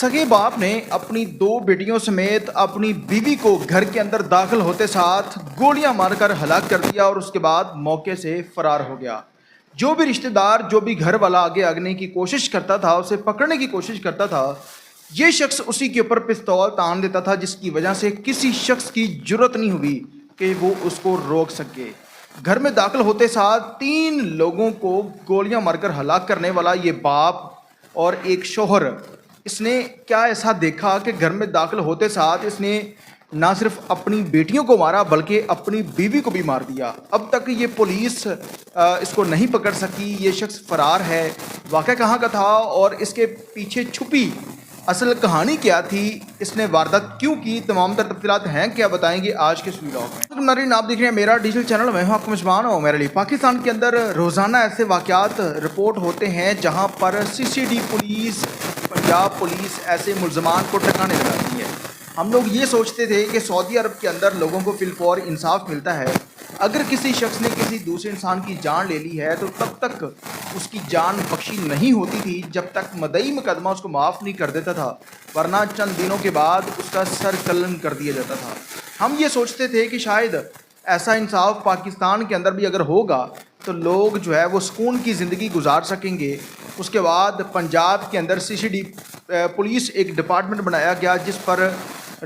सगे बाप ने अपनी दो बेटियों समेत अपनी बीवी को घर के अंदर दाखिल होते साथ गोलियां मारकर हलाक कर दिया और उसके बाद मौके से फरार हो गया। जो भी रिश्तेदार, जो भी घर वाला आगे आगने की कोशिश करता था, उसे पकड़ने की कोशिश करता था, ये शख्स उसी के ऊपर पिस्तौल तान देता था, जिसकी वजह से किसी शख्स की जुर्रत नहीं हुई कि वो उसको रोक सके। घर में दाखिल होते साथ 3 लोगों को गोलियां मारकर हलाक करने वाला ये बाप और एक शौहर, इसने क्या ऐसा देखा कि घर में दाखिल होते साथ इसने ना सिर्फ अपनी बेटियों को मारा बल्कि अपनी बीवी को भी मार दिया। अब तक ये पुलिस इसको नहीं पकड़ सकी, ये शख्स फरार है। वाक़या कहाँ का था और इसके पीछे छुपी असल कहानी क्या थी, इसने वारदात क्यों की, तमाम तर तफसीलात हैं क्या बताएंगे आज के इस व्लॉग में। नाज़रीन, आप देख रहे हैं मेरा डिजिटल चैनल, मैं हूं आपका मेज़बान हूं मेरे लिए। पाकिस्तान के अंदर रोज़ाना ऐसे वाक़यात रिपोर्ट होते हैं जहां पर सीसीडी पुलिस, पंजाब पुलिस ऐसे मुल्ज़मान को ठिकाने लगाती है। हम लोग ये सोचते थे कि सऊदी अरब के अंदर लोगों को फिलफौर इंसाफ मिलता है। अगर किसी शख्स ने किसी दूसरे इंसान की जान ले ली है तो तब तक उसकी जान बख्शी नहीं होती थी जब तक मदई मुकदमा उसको माफ़ नहीं कर देता था, वरना चंद दिनों के बाद उसका सर कलन कर दिया जाता था। हम ये सोचते थे कि शायद ऐसा इंसाफ पाकिस्तान के अंदर भी अगर होगा तो लोग जो है वो सुकून की ज़िंदगी गुजार सकेंगे। उसके बाद पंजाब के अंदर सीसीडी पुलिस एक डिपार्टमेंट बनाया गया जिस पर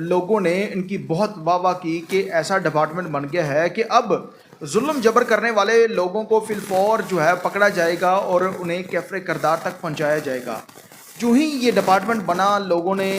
लोगों ने इनकी बहुत वाह की कि ऐसा डिपार्टमेंट बन गया है कि अब जुल्म जबर करने वाले लोगों को फिलफौर जो है पकड़ा जाएगा और उन्हें कैफरे करदार तक पहुंचाया जाएगा। जो ही ये डिपार्टमेंट बना, लोगों ने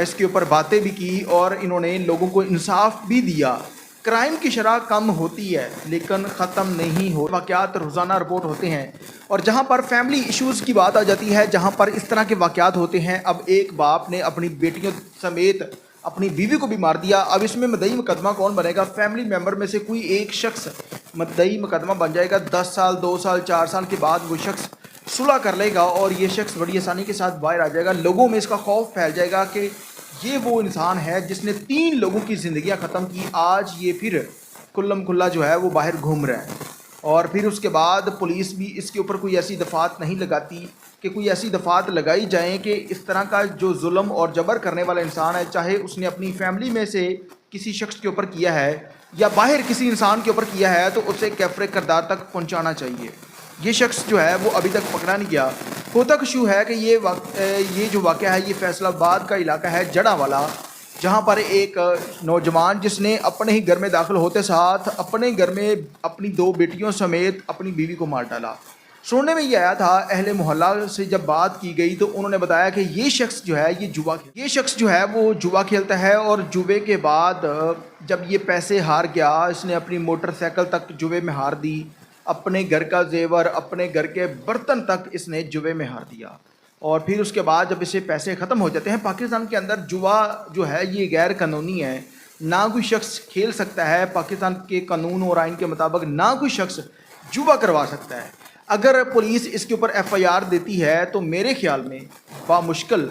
इसके ऊपर बातें भी की और इन्होंने लोगों को इंसाफ भी दिया। क्राइम की शरह कम होती है लेकिन ख़त्म नहीं हो। वाक़यात रोज़ाना रिपोर्ट होते हैं और जहाँ पर फैमिली इश्यूज़ की बात आ जाती है, जहाँ पर इस तरह के वाक़यात होते हैं, अब एक बाप ने अपनी बेटियों समेत अपनी बीवी को भी मार दिया। अब इसमें मदई मुकदमा कौन बनेगा? फैमिली मेम्बर में से कोई एक शख्स मदई मुकदमा बन जाएगा। 10 साल, 2 साल, 4 साल के बाद वो शख्स सुलह कर लेगा और ये शख्स बड़ी आसानी के साथ बाहर आ जाएगा। लोगों में इसका खौफ फैल जाएगा कि ये वो इंसान है जिसने 3 लोगों की ज़िंदगियां ख़त्म की, आज ये फिर खुल्लम खुल्ला जो है वो बाहर घूम रहा है। और फिर उसके बाद पुलिस भी इसके ऊपर कोई ऐसी दफ़ात नहीं लगाती कि कोई ऐसी दफ़ात लगाई जाएं कि इस तरह का जो जुल्म और जबर करने वाला इंसान है, चाहे उसने अपनी फैमिली में से किसी शख्स के ऊपर किया है या बाहर किसी इंसान के ऊपर किया है, तो उसे कैफरे करदार तक पहुंचाना चाहिए। ये शख्स जो है वो अभी तक पकड़ा नहीं गया। होता कशू है कि ये जो वाक़या है ये फैसलाबाद का इलाका है, जड़ा वाला, जहाँ पर एक नौजवान जिसने अपने ही घर में दाखिल होते साथ अपने घर में अपनी 2 बेटियों समेत अपनी बीवी को मार डाला। सुनने में ये आया था, अहले मोहल्ला से जब बात की गई तो उन्होंने बताया कि ये शख्स जो है ये शख्स जो है वो जुआ खेलता है और जुए के बाद जब ये पैसे हार गया, इसने अपनी मोटरसाइकिल तक जुए में हार दी, अपने घर का जेवर, अपने घर के बर्तन तक इसने जुए में हार दिया। और फिर उसके बाद जब इसे पैसे ख़त्म हो जाते हैं, पाकिस्तान के अंदर जुआ जो है ये गैर कानूनी है, ना कोई शख्स खेल सकता है। पाकिस्तान के कानून और आइन के मुताबिक ना कोई शख्स जुआ करवा सकता है। अगर पुलिस इसके ऊपर FIR देती है तो मेरे ख्याल में बामुश्किल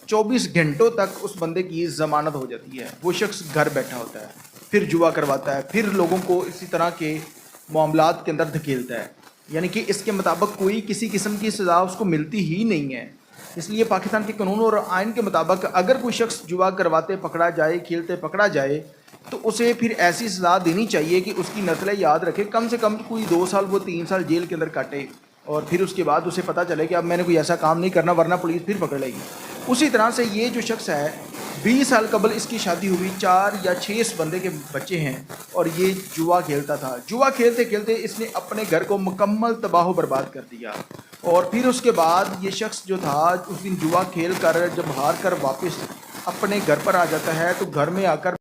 24 घंटों तक उस बंदे की ज़मानत हो जाती है। वो शख्स घर बैठा होता है, फिर जुआ करवाता है, फिर लोगों को इसी तरह के मामलात के अंदर धकेलता है। यानी कि इसके मुताबिक कोई किसी किस्म की सज़ा उसको मिलती ही नहीं है। इसलिए पाकिस्तान के कानून और आइन के मुताबिक अगर कोई शख्स जुआ करवाते पकड़ा जाए, खेलते पकड़ा जाए, तो उसे फिर ऐसी सज़ा देनी चाहिए कि उसकी नस्लें याद रखे। कम से कम कोई 2 साल, वो 3 साल जेल के अंदर काटे और फिर उसके बाद उसे पता चले कि अब मैंने कोई ऐसा काम नहीं करना, वरना पुलिस फिर पकड़ लेगी। उसी तरह से ये जो शख्स है, 20 साल कबल इसकी शादी हुई, 4 या 6 इस बंदे के बच्चे हैं और ये जुआ खेलता था। जुआ खेलते खेलते इसने अपने घर को मुकम्मल तबाह बर्बाद कर दिया। और फिर उसके बाद ये शख्स जो था उस दिन जुआ खेल कर जब हार कर वापस अपने घर पर आ जाता है तो घर में आकर